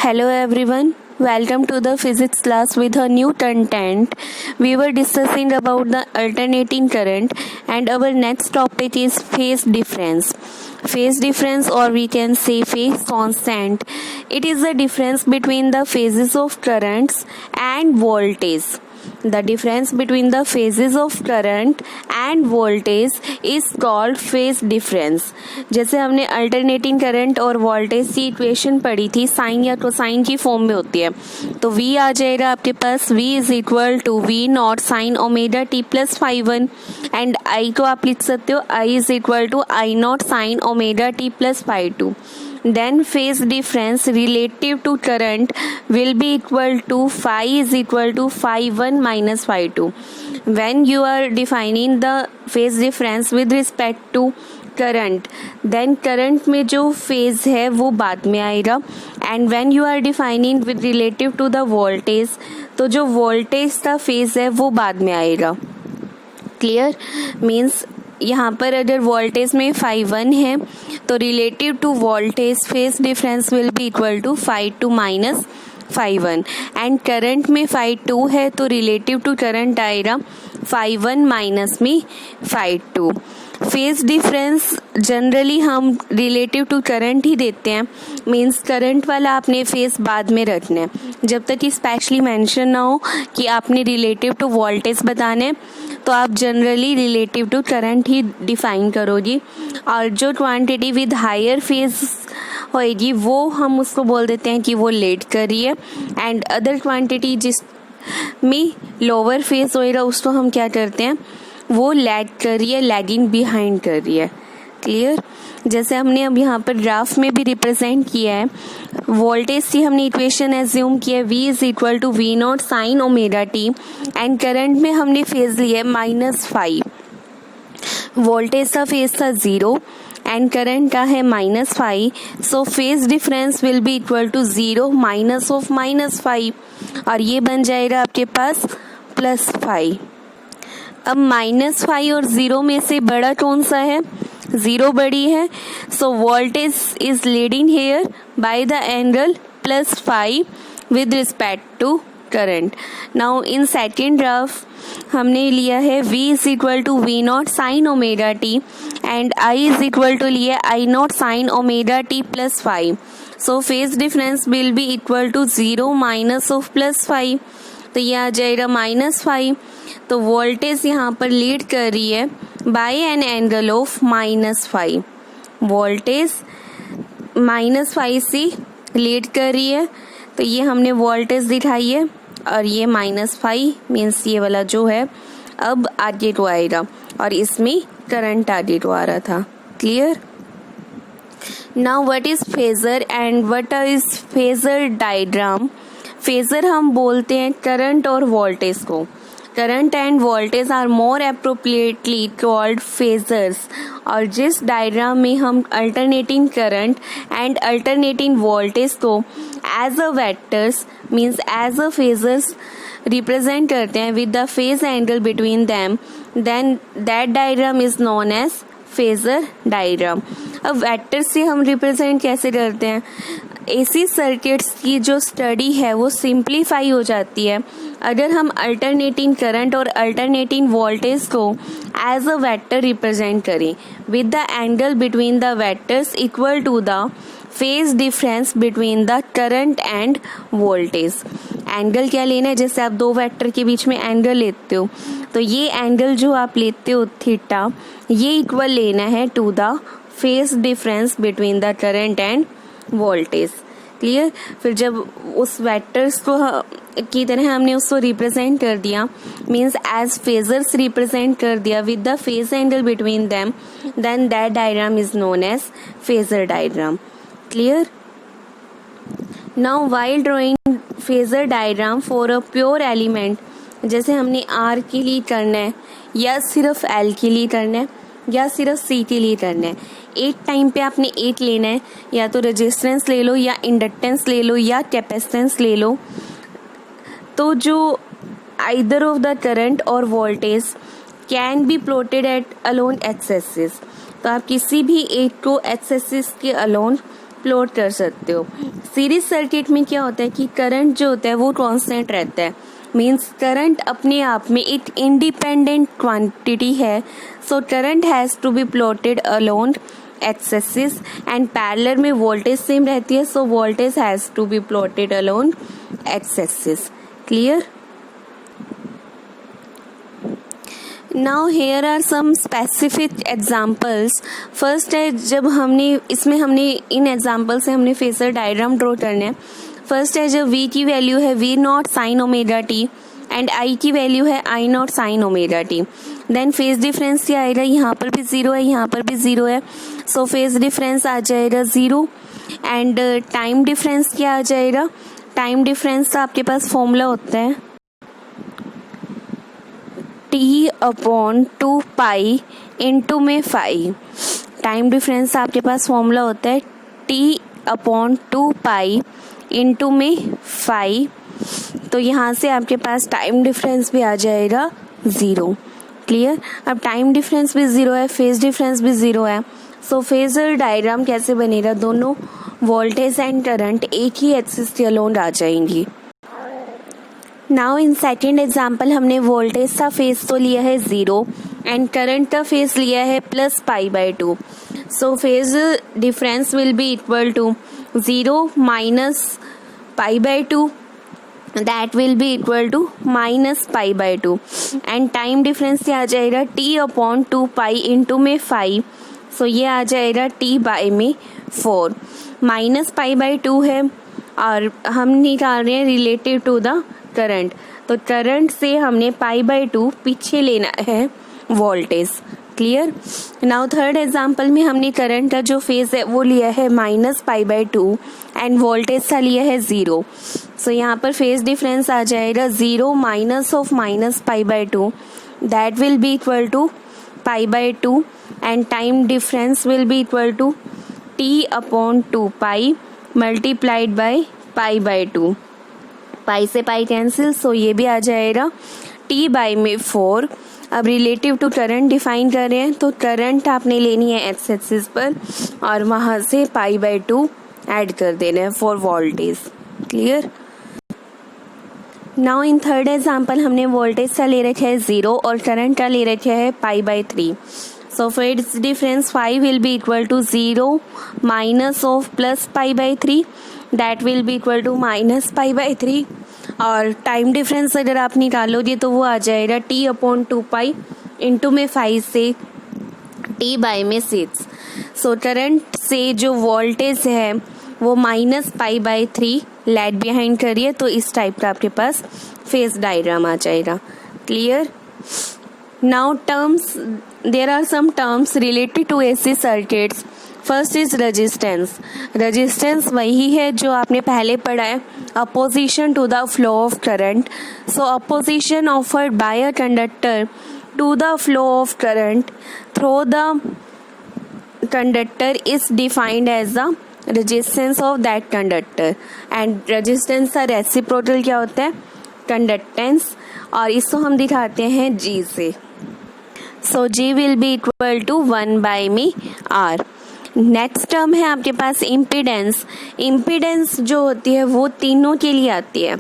Hello everyone, welcome to the physics class with a new content. We were discussing about the alternating current and our next topic is phase difference. Phase difference, or we can say phase constant. It is the difference between the phases of currents and voltage. The difference between the phases of current and voltage is called phase difference. जैसे हमने alternating current और voltage की equation पढ़ी थी, sign या cosine की form में होती है, तो V आ जाएगा आपके पास, V is equal to V naught sine omega T plus five one, and I को आप लिख सकते हो I is equal to I naught sine omega T plus five two. Then phase difference relative to current will be equal to phi is equal to phi 1 minus phi 2. When you are defining the phase difference with respect to current, then current में जो phase है वो बाद में आएगा, and when you are defining with relative to the voltage, तो जो voltage का phase है वो बाद में आएगा. क्लियर? मीन्स यहाँ पर अगर वोल्टेज में फाई वन है तो relative to voltage phase difference will be equal to phi two minus phi one, and current में फाई टू है तो रिलेटिव टू करंट आएगा फाई वन माइनस में phi two. Phase difference generally हम relative to current ही देते हैं, means current वाला आपने फेज बाद में रखना है जब तक कि स्पेशली मेंशन ना हो कि आपने रिलेटिव टू वोल्टेज बताना है, तो आप जनरली रिलेटिव टू करंट ही डिफाइन करोगी. और जो क्वांटिटी विद हायर फेज होएगी वो हम उसको बोल देते हैं कि वो लेट कर रही है, एंड अदर क्वांटिटी जिस में लोअर फेज होएगा उसको हम क्या करते हैं, वो लैग कर रही है, लैगिंग बिहाइंड कर रही है. क्लियर? जैसे हमने अब यहाँ पर ग्राफ में भी रिप्रेजेंट किया है, वोल्टेज की हमने इक्वेशन एज्यूम किया है V is equal to V naught sine omega T, and current में हमने फेज लिया है माइनस फाइव. वोल्टेज का फेज था 0 एंड करंट का है minus five, so phase difference will be equal to 0 minus of minus five, और ये बन जाएगा आपके पास प्लस फाइव. अब माइनस फाइव और 0 में से बड़ा कौन सा है? 0 बड़ी है, so voltage is leading here by the angle plus five with respect to current. Now in second graph हमने लिया है V is equal to V naught sine omega T, and I is equal to लिया I naught sine omega T plus five. So phase difference will be equal to 0 minus of plus five, तो ये आ जाएगा minus five. तो voltage यहाँ पर lead कर रही है by an angle of minus five. Voltage minus five से लीड कर रही है, तो ये हमने वोल्टेज दिखाई है, और ये माइनस फाइव मीन्स ये वाला जो है अब आगे को आएगा, और इसमें करंट आगे को आ रहा था. Clear? Now what is phasor and what is phasor diagram? Phasor हम बोलते हैं करंट और वोल्टेज को. Current and voltage are more appropriately called phasors, और जिस डायग्राम में हम alternating current and alternating voltage को as a vectors means as a phasors represent करते हैं with the phase angle between them, then that diagram is known as phasor diagram. अब vector से हम रिप्रेजेंट कैसे करते हैं? एसी सर्किट्स की जो स्टडी है वो सिंप्लीफाई हो जाती है अगर हम अल्टरनेटिंग करंट और अल्टरनेटिंग वोल्टेज को एज अ वेक्टर रिप्रेजेंट करें with the angle between the vectors equal to the phase difference between the current and voltage. Angle क्या लेना है? जैसे आप दो वेक्टर के बीच में एंगल लेते हो, तो ये एंगल जो आप लेते हो थीटा, ये इक्वल लेना है to the phase difference between the current and voltage. Clear? फिर जब उस वेक्टर्स को की तरह हमने उसको रिप्रेजेंट कर दिया, मीन्स एज फेजर्स रिप्रेजेंट कर दिया with the phase angle between them, then that diagram is known as phasor diagram. Clear? Now while drawing phasor diagram for a pure element, जैसे हमने R के लिए करना है, या सिर्फ L के लिए करना है, या सिर्फ C के लिए करना है, एक टाइम पे आपने एक लेना है, या तो रेजिस्टेंस ले लो, या इंडक्टेंस ले लो, या कैपेसिटेंस ले लो. तो जो आइदर ऑफ द करंट और voltage can be plotted at along X axis, तो आप किसी भी एक को एक्स एक्सिस के अलोन प्लॉट कर सकते हो। सीरीज सर्किट में क्या होता है कि करंट जो होता है वो कांस्टेंट रहता है, मीन्स करंट अपने आप में एक इंडिपेंडेंट क्वांटिटी है, so current has to be plotted along X axis, and parallel में वोल्टेज सेम रहती है, so voltage has to be plotted along X axis. Clear? Now here are some specific examples. First है, जब हमने in example से हमने phasor diagram draw करना है। फर्स्ट है जब v की वैल्यू है v naught sine omega T and i की वैल्यू है i naught sine omega T. Then phase difference क्या आएगा, यहाँ पर भी जीरो है, यहाँ पर भी जीरो है, सो फेज डिफरेंस आ जाएगा जीरो। एंड टाइम डिफरेंस क्या आ जाएगा, टाइम डिफरेंस का आपके पास फॉर्मूला होता है t अपॉन 2 पाई इंटू में 5। टाइम डिफरेंस आपके पास फॉर्मूला होता है t अपॉन 2 पाई इंटू में 5। तो यहाँ से आपके पास टाइम डिफरेंस भी आ जाएगा ज़ीरो। क्लियर? अब टाइम डिफरेंस भी ज़ीरो है, फेज डिफरेंस भी ज़ीरो है, सो फेजर डायग्राम कैसे बनेगा, दोनों वोल्टेज एंड करंट एक ही एक्सिस के अलोन आ जाएंगी। नाउ इन सेकेंड एग्जाम्पल हमने वोल्टेज का फेज तो लिया है ज़ीरो एंड करंट का फेज लिया है plus pi by two. So phase difference will be equal to zero minus pi by two, that will be equal to minus pi by 2, and time difference क्या आ जाएगा t upon 2 pi into में 5, सो ये आ जाएगा t by में 4। Minus pi by 2 है और हम निकाल रहे हैं रिलेटेड टू द करंट, तो करंट से हमने पाई बाई 2 पीछे लेना है voltage. Clear? Now third example में हमने करंट का जो फेज है वो लिया है minus pi by 2 end voltage का लिया है ज़ीरो, सो यहाँ पर फेज डिफरेंस आ जाएगा zero minus of minus pi by 2, that will be equal to pi by 2, and time difference will be equal to t upon 2 pi multiplied by pi by 2। Pi से pi cancel, सो ये भी आ जाएगा t by में 4। अब relative to current define कर रहे हैं, तो करंट आपने लेनी है एक्स एक्सिस पर और वहाँ से पाई बाई 2 ऐड कर देना है for voltage. Clear? Now in third example हमने वोल्टेज का ले रखा है ज़ीरो और करंट का ले रखा है pi by 3, so phase difference 5 will be equal to zero minus of plus pi by 3, that will be equal to minus pi by 3, और टाइम डिफरेंस अगर आप निकालोगे तो वो आ जाएगा t अपॉन 2 पाई इंटू में 5 से t बाई में 6। सो करंट से जो वोल्टेज है वो minus pi by 3 lag behind करिए, तो इस टाइप का आपके पास फेज डायग्राम आ जाएगा। Clear? Now terms, there are some terms related to AC circuits. First is resistance. Resistance वही है जो आपने पहले पढ़ा है, opposition to the flow of current. So opposition offered by a conductor to the flow of current through the conductor is defined as the resistance of that conductor, and resistance का reciprocal क्या होता है, conductance, और इसको हम दिखाते हैं G से। So G will be equal to 1 by में R। नेक्स्ट टर्म है आपके पास इम्पीडेंस। इम्पीडेंस जो होती है वो तीनों के लिए आती है,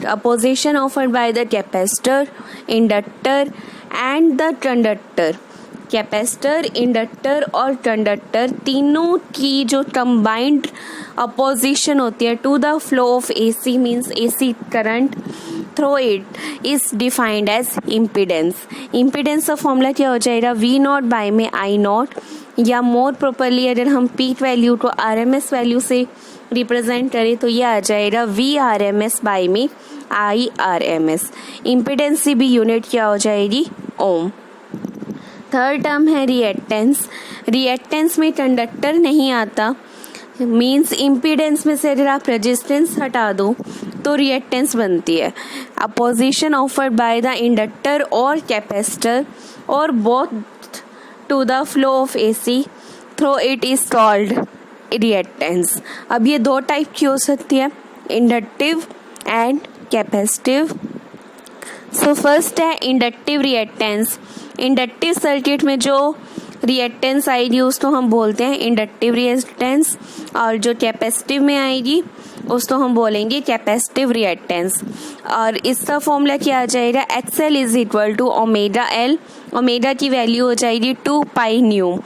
opposition offered by the capacitor, inductor and the conductor. Capacitor, inductor और कंडक्टर तीनों की जो कंबाइंड अपोजिशन होती है to the flow of AC means AC current through it is defined as impedance. Impedance का फॉर्मूला क्या हो जाएगा, V नॉट बाई में I नॉट, या मोर प्रॉपरली अगर हम पीक वैल्यू को RMS वैल्यू से रिप्रेजेंट करें तो ये आ जाएगा VRMS बाई में IRMS। इम्पीडेंस की भी यूनिट क्या हो जाएगी, ओम। थर्ड टर्म है रिएक्टेंस। रिएक्टेंस में कंडक्टर नहीं आता, मीन्स इम्पीडेंस में से अगर आप रेजिस्टेंस हटा दो तो रिएक्टेंस बनती है। Opposition offered by the inductor और कैपेसिटर और both to the flow of AC through it is called reactance. अब ये दो टाइप की हो सकती है, inductive and capacitive. So first है इंडक्टिव रिएक्टेंस। इंडक्टिव सर्किट में जो रिएक्टेंस आएगी उसको हम बोलते हैं इंडक्टिव रिएक्टेंस, और जो कैपेसिटिव में आएगी उसको हम बोलेंगे कैपेसिटिव रिएक्टेंस। और इसका फॉर्मूला क्या आ जाएगा, XL is equal to omega L, omega की वैल्यू हो जाएगी 2 pi nu.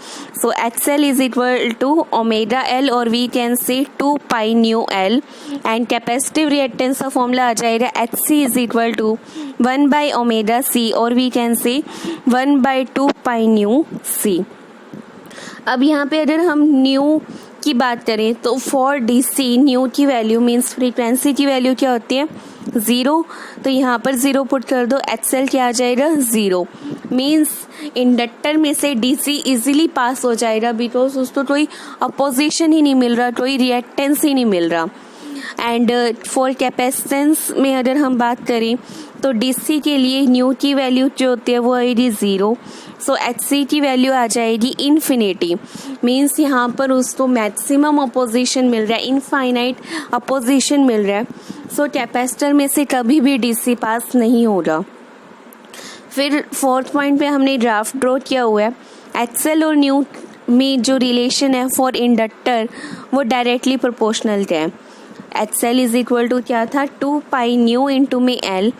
So XL is equal to omega L, और we can say 2 pi nu L. And capacitive reactance का फॉर्मूला आ जाएगा XC is equal to 1 by omega C, और we can से 1 by 2 pi new सी। अब यहाँ पे अगर हम न्यू की बात करें तो फॉर डीसी न्यू की वैल्यू मीन्स फ्रीक्वेंसी की वैल्यू क्या होती है, 0। तो यहाँ पर 0 पुट कर दो, एक्सएल क्या आ जाएगा, 0। मीन्स इंडक्टर में से डीसी इजीली पास हो जाएगा बिकॉज उसको कोई अपोजिशन ही नहीं मिल रहा, कोई रिएक्टेंस ही नहीं मिल रहा। एंड फॉर कैपेसिटेंस में अगर हम बात करें तो डीसी के लिए न्यू की वैल्यू जो होती है वो आएगी 0। सो एचसी की वैल्यू आ जाएगी इन्फिनिटी। मीन्स यहाँ पर उसको मैक्सिमम अपोजिशन मिल रहा है, इनफाइनाइट अपोजिशन मिल रहा है। सो कैपेसिटर में से कभी भी डीसी पास नहीं होगा। फिर फोर्थ पॉइंट पे हमने ग्राफ ड्रॉ किया हुआ है। एक्सएल और न्यू में जो रिलेशन है फॉर इंडक्टर वो डायरेक्टली प्रोपोर्शनल है। एक्सएल इज इक्वल टू क्या था, 2 पाई न्यू इंटू में एल।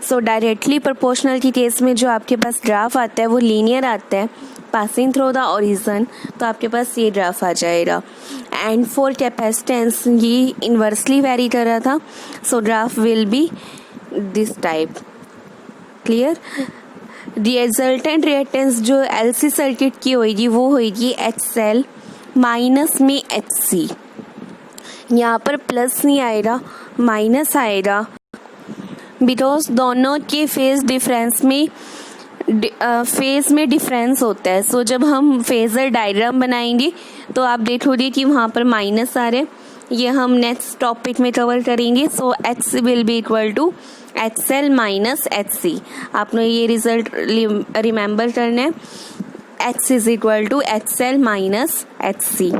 सो डायरेक्टली प्रोपोर्शनल की केस में जो आपके पास ग्राफ आता है वो लीनियर आता है पासिंग थ्रू द ओरिजिन, तो आपके पास ये ग्राफ आ जाएगा। एंड फॉर कैपेसिटेंस ये इन्वर्सली वेरी कर रहा था, सो graph will be this type. Clear. Resultant reactance जो एलसी सर्किट की होगी वो होगी एक्सएल माइनस में एचसी। यहाँ पर प्लस नहीं आएगा, माइनस आएगा बिकॉज दोनों के फेज डिफरेंस में डिफरेंस होता है। सो जब हम फेजर डायग्राम बनाएंगे तो आप देखोगे कि वहाँ पर माइनस आ रहे हैं, ये हम नेक्स्ट टॉपिक में कवर करेंगे। So H will be equal to XL minus H C. आपने ये रिजल्ट रिमेंबर करना है, X is equal to XL minus H C.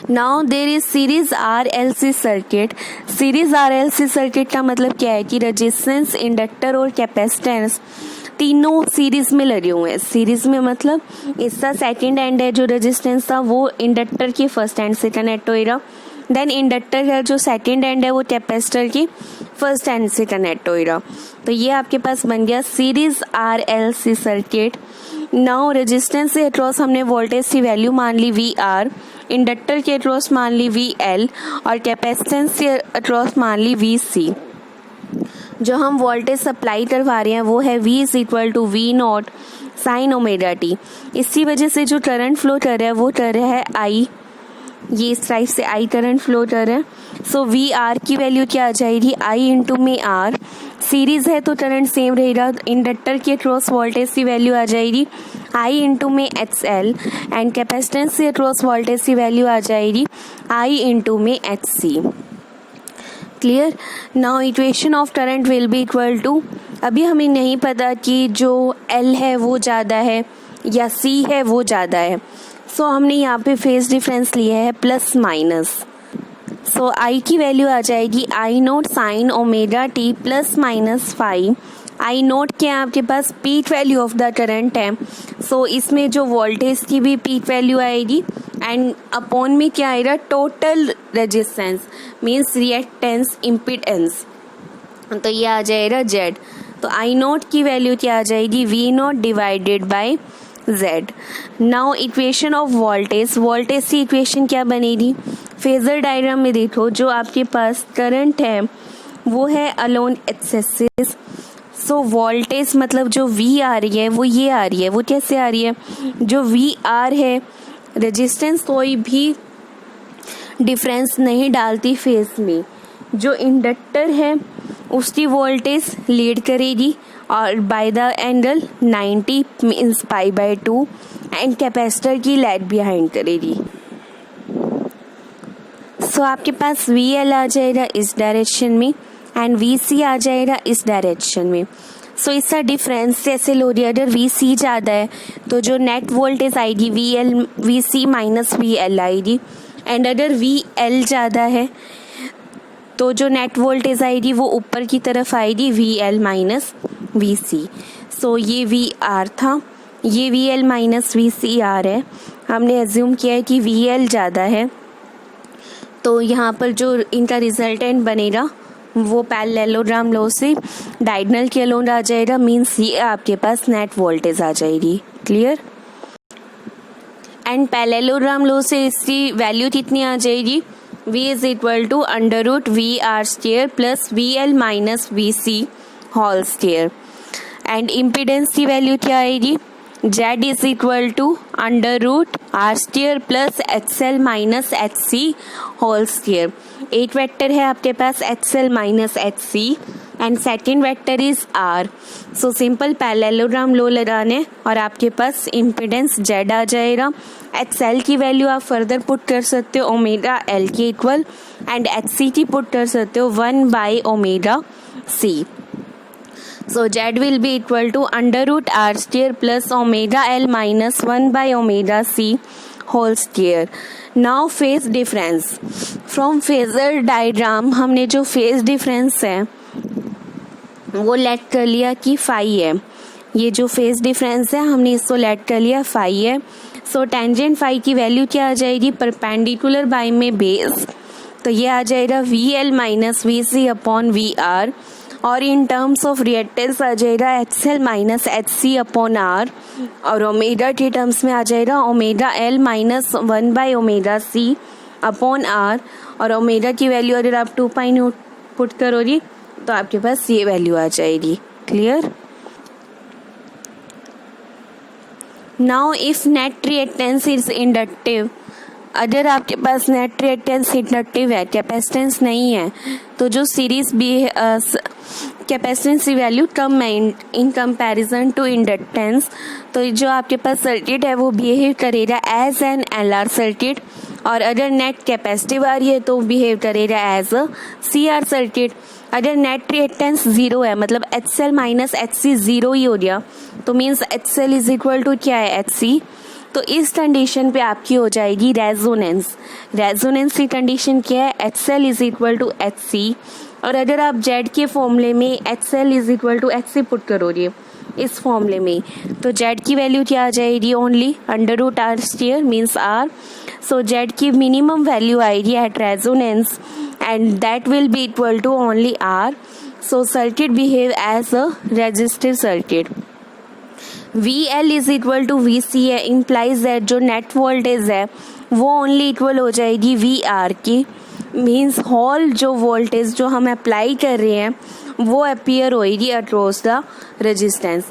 Now there is series RLC circuit. Series RLC circuit का मतलब क्या है कि रेजिस्टेंस, इंडक्टर और कैपेसिटेंस तीनों सीरीज में लगे हुए हैं। सीरीज में मतलब इसका सेकंड एंड है जो रेजिस्टेंस था वो इंडक्टर के फर्स्ट एंड से कनेक्ट होएगा, देन इंडक्टर का जो सेकंड एंड है वो कैपेसिटर की फर्स्ट एंड से कनेक्ट होएगा। तो ये आपके पास बन गया series RLC circuit. Now resistance से अक्रॉस हमने वोल्टेज की वैल्यू मान ली VR, इंडक्टर के अक्रॉस मान ली VL और कैपेसिटेंस के अक्रॉस मान ली VC। जो हम वोल्टेज सप्लाई करवा रहे हैं वो है V is equal to V0 sine omega T. इसी वजह से जो करंट फ्लो कर रहा है वो कर रहा है I, ये इस टाइप से I करंट फ्लो कर रहा है। सो VR की वैल्यू क्या आ जाएगी, I इंटू में R। सीरीज है तो करंट सेम रहेगा, इंडक्टर के अक्रॉस वोल्टेज की वैल्यू आ जाएगी I इंटू में XL एंड कैपेसिटेंस से अक्रॉस वोल्टेज की वैल्यू आ जाएगी I इंटू में HC। Clear. Now equation of current will be equal to, अभी हमें नहीं पता कि जो L है वो ज़्यादा है या C है वो ज़्यादा है। सो हमने यहाँ पे फेज डिफरेंस लिया है प्लस माइनस। सो I की वैल्यू आ जाएगी I0 sine omega T plus minus 5। I0 क्या है आपके पास, peak value of the current है। सो इसमें जो वोल्टेज की भी पीक वैल्यू आएगी एंड अपॉन में क्या आएगा, total resistance means reactance impedance, तो ये आ जाएगा Z। तो I0 की वैल्यू क्या आ जाएगी, V0 divided by Z। Now equation of voltage, voltage की इक्वेशन क्या बनेगी, फेजर डायग्राम में देखो जो आपके पास करंट है वो है अलोन एक्सेसिस। सो वोल्टेज मतलब जो V आ रही है वो ये आ रही है, वो कैसे आ रही है, जो VR है रेजिस्टेंस कोई भी डिफरेंस नहीं डालती फेज में, जो इंडक्टर है उसकी वोल्टेज लीड करेगी और by the angle 90 means π/2 and capacitor की लैग बिहाइंड करेगी। सो आपके पास VL आ जाएगा इस डायरेक्शन में एंड VC आ जाएगा इस डायरेक्शन में। सो इसका डिफरेंस जैसे लो रही है, अगर VC ज़्यादा है तो जो नेट वोल्टेज आएगी VC माइनस VL आएगी, एंड अगर VL ज़्यादा है तो जो नेट वोल्टेज आएगी वो ऊपर की तरफ आएगी VL माइनस VC। सो ये VR था ये वी एल माइनस वी सी आ रहा है, हमने एज्यूम किया है कि वी एल ज़्यादा है, तो यहाँ पर जो इनका रिजल्टेंट बनेगा वो पैरेललोग्राम लॉ से डायगोनल के अलोन आ जाएगा, मीन्स ये आपके पास नेट वोल्टेज आ जाएगी। क्लियर? एंड पैरेललोग्राम लॉ से इसकी वैल्यू कितनी आ जाएगी, V is equal to under root V R square plus V L minus V C whole square. And impedance की वैल्यू क्या आएगी, Z is equal to under root R square plus H L minus H C whole square. एक vector है आपके पास H L minus H C and second vector is R. So simple parallelogram law लगाने और आपके पास impedance Z आ जाएगा। एच एल की वैल्यू आप फर्दर पुट कर सकते हो ओमेगा एल के इक्वल, एंड एच सी की पुट कर सकते हो 1 by omega C. So Z will be equal to under root R square plus omega L minus 1 by omega C whole square. Now phase difference. From phasor diagram हमने जो phase difference है वो late कर लिया कि phi है। ये जो phase difference है हमने इसको लेट कर लिया फाई है। So tangent फाई की वैल्यू क्या आ जाएगी, परपेंडिकुलर बाई में बेस, तो ये आ जाएगा V L minus V C upon V R, और इन टर्म्स ऑफ रिएक्टेंस आ जाएगा H L minus H C upon R, और ओमेगा के टर्म्स में आ जाएगा omega L minus 1 by omega C upon R, और ओमेगा की वैल्यू अगर आप 2 पाई पुट करोगी तो आपके पास ये वैल्यू आ जाएगी। Clear? Now if net reactance is inductive, अगर आपके पास नेट रिएक्टेंस इंडक्टिव है, कैपेसिटेंस नहीं है, तो जो सीरीज भी कैपेसिटेंस की वैल्यू कम है इन कंपैरिजन टू इंडक्टेंस, तो जो आपके पास सर्किट है वो बिहेव करेगा as an L R circuit, और अगर नेट कैपेसिटिव आ रही है तो बिहेव करेगा as a C R circuit. अगर नेट रिएक्टेंस जीरो है, मतलब H L minus H C zero ही हो गया, तो means H L is equal to क्या है, एच सी। तो इस कंडीशन पे आपकी हो जाएगी रेजोनेंस। रेजोनेंस की कंडीशन क्या है, H L is equal to H C, और अगर आप जेड के फॉर्मूले में H L is equal to H C put करोगे इस फॉर्मूले में, तो जेड की वैल्यू क्या आ जाएगी, only under root R square means R. So Z की मिनिमम वैल्यू आएगी at resonance, and that will be equal to only R. So circuit behave as a resistive circuit. VL is equal to VC है, implies that जो net voltage है वो only equal हो जाएगी VR की, means hall जो voltage जो हम अप्लाई कर रहे हैं वो अपीयर होएगी across the resistance.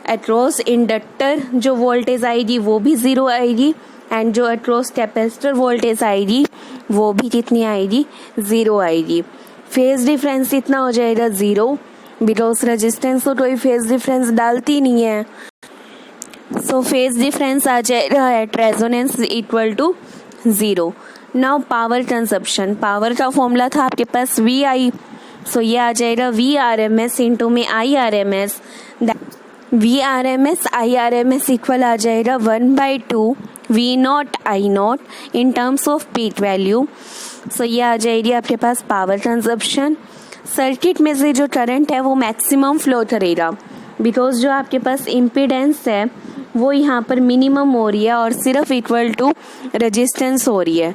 Across inductor जो वोल्टेज आएगी वो भी ज़ीरो आएगी, एंड जो अक्रॉस कैपेसिटर वोल्टेज आएगी वो भी कितनी आएगी, ज़ीरो आएगी। फेज डिफरेंस इतना हो जाएगा ज़ीरो, बिकॉज रेजिस्टेंस तो कोई फेज डिफरेंस डालती नहीं है। सो फेज डिफरेंस आ जाएगा at resonance equal to zero. Now power consumption, power का फॉर्मूला था आपके पास वी आई, सो ये आ जाएगा V R M S into में I R M S. V R M S I R M S equal आ जाएगा 1/2 V naught I naught in terms of peak value. So ये आ जाएगी आपके पास पावर कंजप्शन। सर्किट में से जो करंट है वो मैक्सिमम फ्लो करेगा, बिकॉज जो आपके पास इम्पीडेंस है वो यहाँ पर मिनिमम हो रही है और सिर्फ इक्वल टू रेजिस्टेंस हो रही है।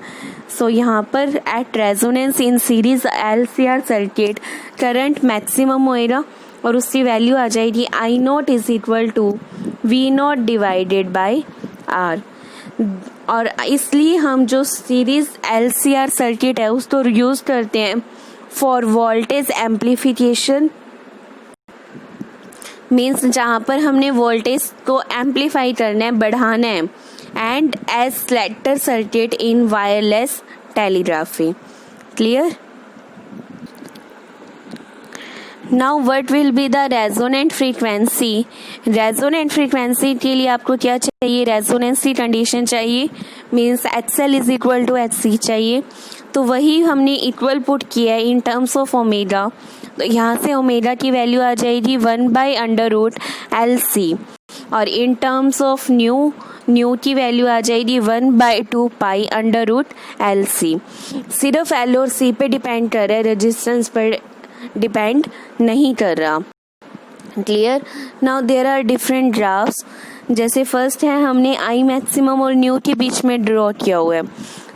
सो यहाँ पर at resonance in series LCR circuit current maximum होएगा और उसकी वैल्यू आ जाएगी I naught is equal to V naught divided by R. और इसलिए हम जो सीरीज LCR सर्किट है उसको यूज़ करते हैं फॉर वोल्टेज एम्प्लीफिकेशन, मीन्स जहाँ पर हमने वोल्टेज को एम्पलीफाई करना है, बढ़ाना है, and as selector circuit in wireless telegraphy. Clear? Now what will be the resonant frequency. Resonant frequency के लिए आपको क्या चाहिए, रेजोनेंस की कंडीशन चाहिए, means H L is equal to H C चाहिए। तो वही हमने इक्वल पुट किया है इन टर्म्स ऑफ ओमेगा, तो यहाँ से ओमेगा की वैल्यू आ जाएगी 1/√LC, और इन टर्म्स ऑफ न्यू की वैल्यू आ जाएगी 1/2π√LC। सिर्फ L और C पे डिपेंड कर रहा है, रेजिस्टेंस पर डिपेंड नहीं कर रहा। Clear? Now there are different graphs जैसे फर्स्ट है, हमने आई मैक्सिमम और न्यू के बीच में ड्रॉ किया हुआ है,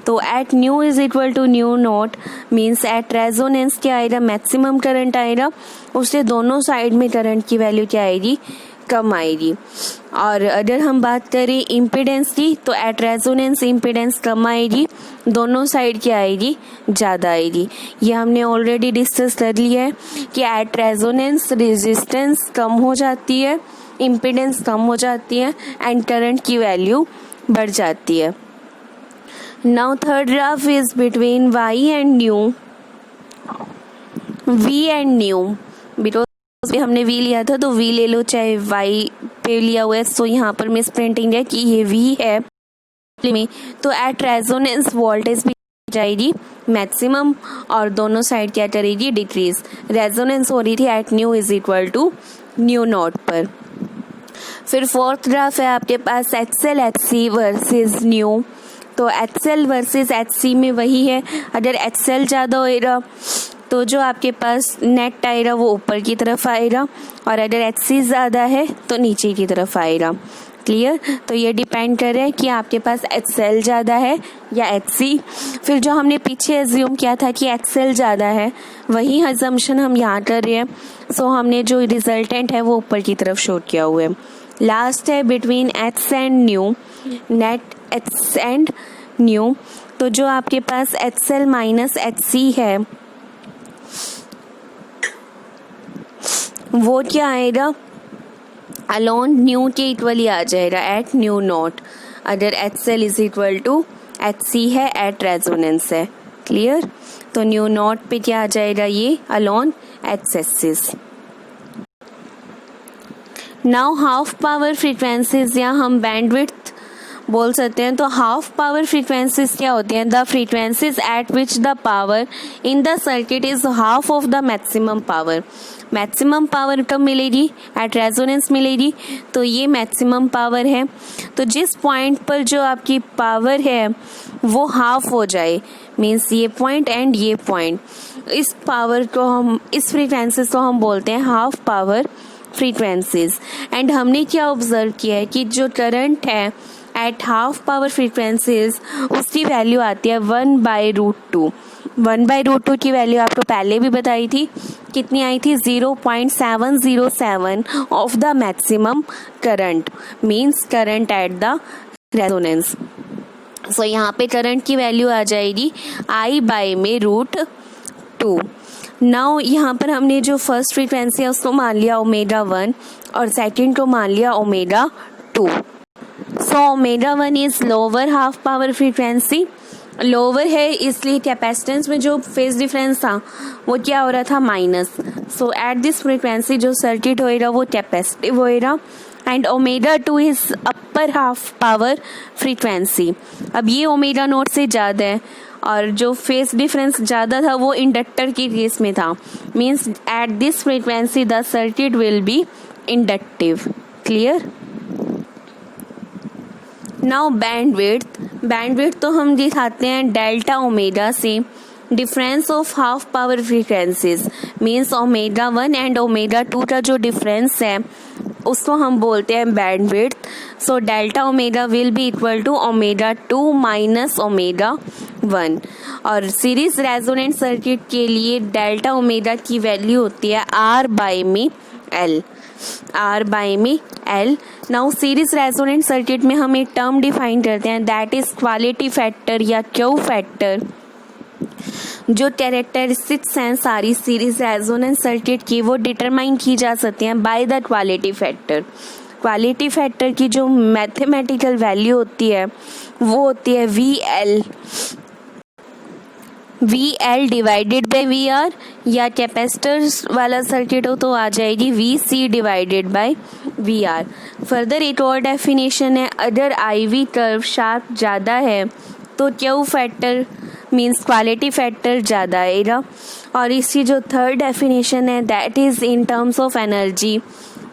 तो at nu is equal to nu not means at resonance क्या आएगा, मैक्सिमम करंट आएगा, उससे दोनों साइड में करंट की वैल्यू क्या आएगी, कम आएगी। और अगर हम बात करें इम्पीडेंस की, तो एट रेजोनेंस इम्पीडेंस कम आएगी, दोनों साइड क्या आएगी, ज़्यादा आएगी। ये हमने ऑलरेडी डिस्कस कर लिया है कि एट रेजोनेंस रेजिस्टेंस कम हो जाती है, इम्पीडेंस कम हो जाती है एंड करंट की वैल्यू बढ़ जाती है। Now third graph is between y and new, v and new, because हमने v लिया था तो v ले लो चाहे y पे लिया हुआ है, सो यहाँ पर मिस प्रिंटिंग है कि ये v है में, तो एट रेजोनेंस वोल्टेज भी जाएगी मैक्सिमम और दोनों साइड क्या करेगी, डिक्रीज। रेजोनेंस हो रही थी at nu is equal to nu not पर। फिर फोर्थ ग्राफ है आपके पास एक्सएल एचसी वर्सेस न्यू, तो एक्सएल वर्सेस एचसी में वही है, अगर एक्सएल ज़्यादा होएगा तो जो आपके पास नेट आएगा वो ऊपर की तरफ आएगा, और अगर एचसी ज़्यादा है तो नीचे की तरफ आएगा। क्लियर? तो ये डिपेंड कर रहा है कि आपके पास एक्सएल ज़्यादा है या एचसी। फिर जो हमने पीछे एज्यूम किया था कि एक्सएल ज़्यादा है, वही अजम्पशन हम यहाँ कर रहे हैं, सो हमने जो रिजल्टेंट है वो ऊपर की तरफ शो किया हुआ है। लास्ट है between H and new, net H and new, तो जो आपके पास एक्सएल माइनस एचसी है वो क्या आएगा, अलोन न्यू के इक्वली आ जाएगा एट न्यू नॉट, अगर XL is equal to HC है एट रेजोनेंस है। क्लियर? तो न्यू नॉट पे क्या आ जाएगा, ये alone axes. Now half power frequencies या हम बैंडविड्थ बोल सकते हैं, तो हाफ पावर फ्रीक्वेंसीज क्या होती हैं, the frequencies eight which the power in the circuit is half of the maximum power. Maximum power कब मिलेगी, एट रेजोनेंस मिलेगी, तो ये मैक्सिमम पावर है। तो जिस पॉइंट पर जो आपकी पावर है वो हाफ हो जाए, मीन्स ये पॉइंट एंड ये पॉइंट, इस पावर को हम, इस फ्रीक्वेंसीज को हम बोलते हैं हाफ पावर फ्रीक्वेंसीज। एंड हमने क्या ऑब्जर्व किया है कि जो करंट है एट हाफ पावर फ्रीक्वेंसीज उसकी वैल्यू आती है 1/√2। 1/√2 की वैल्यू आपको पहले भी बताई थी, कितनी आई थी, 0.707 of the maximum current, means current at the resonance. So यहाँ पे करंट की वैल्यू आ जाएगी I/√2। नाउ यहाँ पर हमने जो फर्स्ट फ्रीक्वेंसी है उसको मान लिया ω1 और सेकंड को मान लिया ω2। So ω1 is lower half power frequency, lower है इसलिए कैपेसिटेंस में जो फेज डिफरेंस था वो क्या हो रहा था, minus. So at this frequency जो सर्किट होएगा वो कैपेसिटिव होएगा। And ω2 is upper half power frequency. अब ये ω0 से ज़्यादा है और जो फेज डिफरेंस ज़्यादा था वो इंडक्टर की केस में था, means at this frequency the circuit will be inductive. Clear? Now bandwidth तो हम दिखाते हैं डेल्टा ओमेगा से, difference of half power frequencies means ω1 and ω2 का जो डिफरेंस है उसको हम बोलते हैं bandwidth. So delta omega will be equal to ω2 minus ω1। और सीरीज रेजोनेंट सर्किट के लिए डेल्टा ओमेगा की वैल्यू होती है R/μL। R/μL। Now series resonant circuit में हम एक टर्म डिफाइन करते हैं, दैट इज क्वालिटी फैक्टर या क्यू फैक्टर। जो कैरेक्टरिस्टिक्स हैं सारी सीरीज रेजोनेंट सर्किट की वो डिटरमाइन की जा सकती हैं by the quality factor. Quality factor की जो मैथमेटिकल वैल्यू होती है वो होती है VL डिवाइडेड बाय VR, या कैपेसिटर्स वाला सर्किट हो तो आ जाएगी VC divided by VR। Further एक और डेफिनेशन है, अगर IV कर्व शार्प ज़्यादा है तो Q factor means quality factor ज़्यादा आएगा। और इसकी जो थर्ड डेफिनेशन है that is in terms of energy.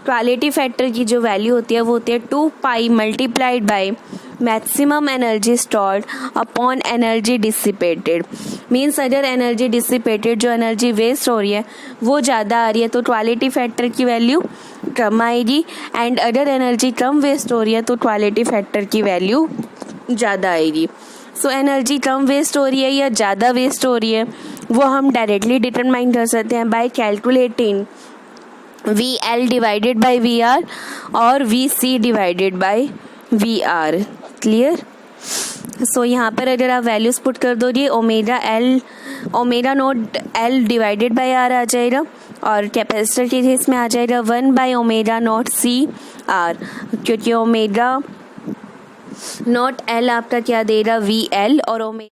Quality factor की जो वैल्यू होती है वो होती है 2π multiplied by maximum energy stored upon energy dissipated. Means अगर एनर्जी डिसिपेटेड, जो एनर्जी वेस्ट हो रही है वो ज़्यादा आ रही है तो क्वालिटी फैक्टर की वैल्यू कम आएगी, एंड अगर एनर्जी कम वेस्ट हो रही है तो क्वालिटी फैक्टर की वैल्यू ज़्यादा आएगी। सो एनर्जी कम वेस्ट हो रही है या ज़्यादा वेस्ट हो रही है वो हम डायरेक्टली डिटरमाइन कर सकते हैं by calculating VL divided by VR और VC divided by VR। Clear? So यहाँ पर अगर आप वैल्यूज पुट कर दोगे, omega naught L divided by R आ जाएगा और कैपेसिटर के केस में आ जाएगा 1 बाय ओमेगा नोट CR, क्योंकि ओमेगा नोट L आपका क्या देगा VL और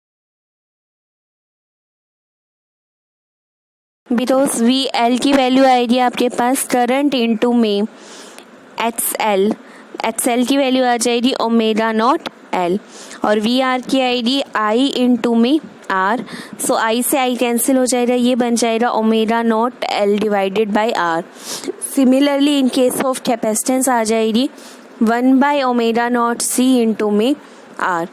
बिकॉज VL की वैल्यू आएगी आपके पास करंट इंटू में XL की वैल्यू आ जाएगी ओमेगा नॉट L और VR की आएगी I इंटू में R। सो I से I कैंसिल हो जाएगा, ये बन जाएगा omega naught L divided by R। Similarly in case of capacitance आ जाएगी 1 by omega naught C into में R।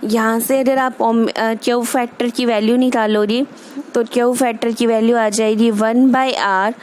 यहाँ से अगर आप क्यू फैक्टर की वैल्यू निकालोगे तो क्यू फैक्टर की वैल्यू आ जाएगी 1 बाय R